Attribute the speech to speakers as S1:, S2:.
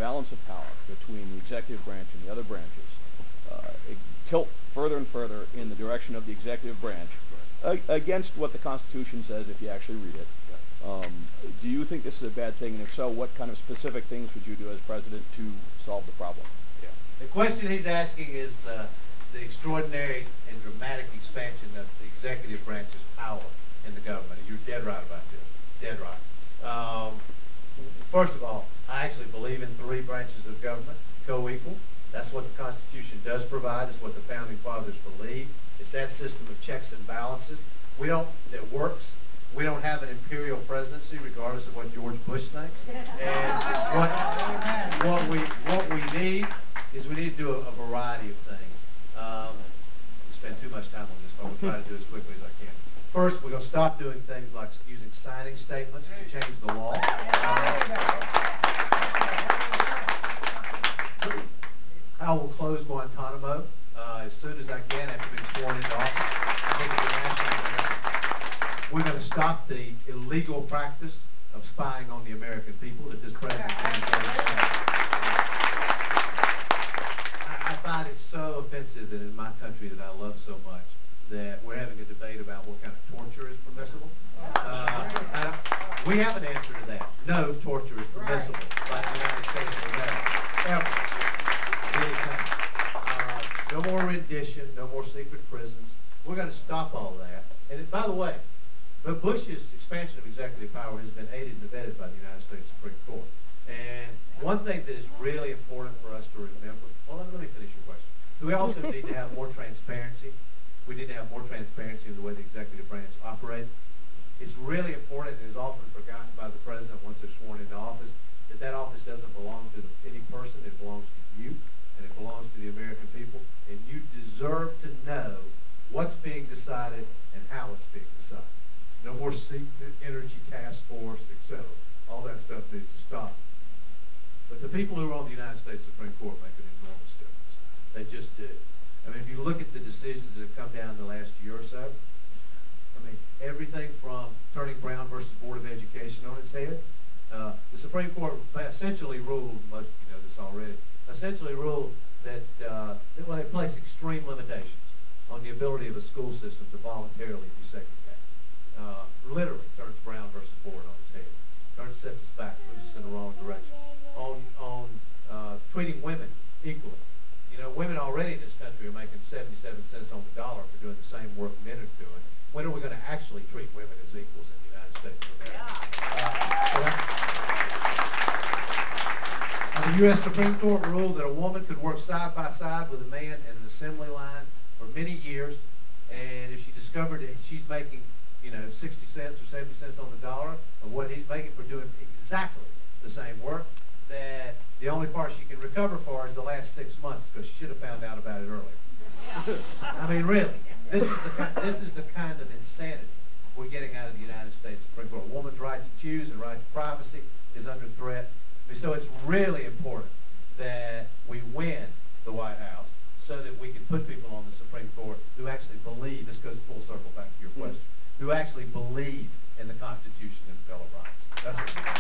S1: balance of power between the executive branch and the other branches tilt further and further in the direction of the executive branch against what the Constitution says if you actually read it. Do you think this is a bad thing? And if so, what kind of specific things would you do as president to solve the problem?
S2: Yeah. The question he's asking is the extraordinary and dramatic expansion of the executive branch's power in the government. And you're dead right about this. Dead right. First of all, I actually believe in 3 branches of government, co-equal. That's what the Constitution does provide. It's what the Founding Fathers believe. It's that system of checks and balances that works. We don't have an imperial presidency, regardless of what George Bush thinks. And what we need is we need to do a variety of things. We spend too much time on this, but we'll try to do it as quickly as I can. First, we're going to stop doing things like using signing statements to change the law. I will close Guantanamo as soon as I can after being sworn into office. I think it's a national imperative. We're going to stop the illegal practice of spying on the American people that this president I find it so offensive that in my country that I love so much that we're having a debate about what kind of torture is permissible. We have an answer to that. No torture is permissible by the United States of America. Ever. No more rendition, no more secret prisons. We're going to stop all that. And by the way, Bush's expansion of executive power has been aided and abetted by the United States Supreme Court. And one thing that is really important for us to remember, well, let me finish your question. We also need to have more transparency. We need to have more transparency in the way the executive branch operates. It's really important, and is often forgotten by the president once they're sworn into office, that office doesn't belong to any person. It belongs to you. And it belongs to the American people, and you deserve to know what's being decided and how it's being decided. No more secret energy task force, etc. All that stuff needs to stop. But the people who are on the United States Supreme Court make an enormous difference. They just do. I mean, if you look at the decisions that have come down in the last year or so, I mean, everything from turning Brown versus Board of Education on its head. The Supreme Court essentially ruled, most of you know this already, essentially ruled that they place extreme limitations on the ability of a school system to voluntarily desegregate. Literally turns Brown versus Board on its head. Sets us back, moves us in the wrong direction. On treating women equally. You know, women already in this country are making 77 cents on the dollar for doing the same work men are doing. When are we going to actually treat women as equals in the United States of America? The U.S. Supreme Court ruled that a woman could work side by side with a man in an assembly line for many years, and if she discovered that she's making, 60 cents or 70 cents on the dollar of what he's making for doing exactly the same work, that the only part she can recover for is the last 6 months because she should have found out about it earlier. I mean, really, this is the kind of insanity we're getting out of the United States Supreme Court. A woman's right to choose and right to privacy is under threat. So it's really important that we win the White House so that we can put people on the Supreme Court who actually believe, this goes full circle back to your question, who actually believe in the Constitution and the Bill of Rights. That's what we want.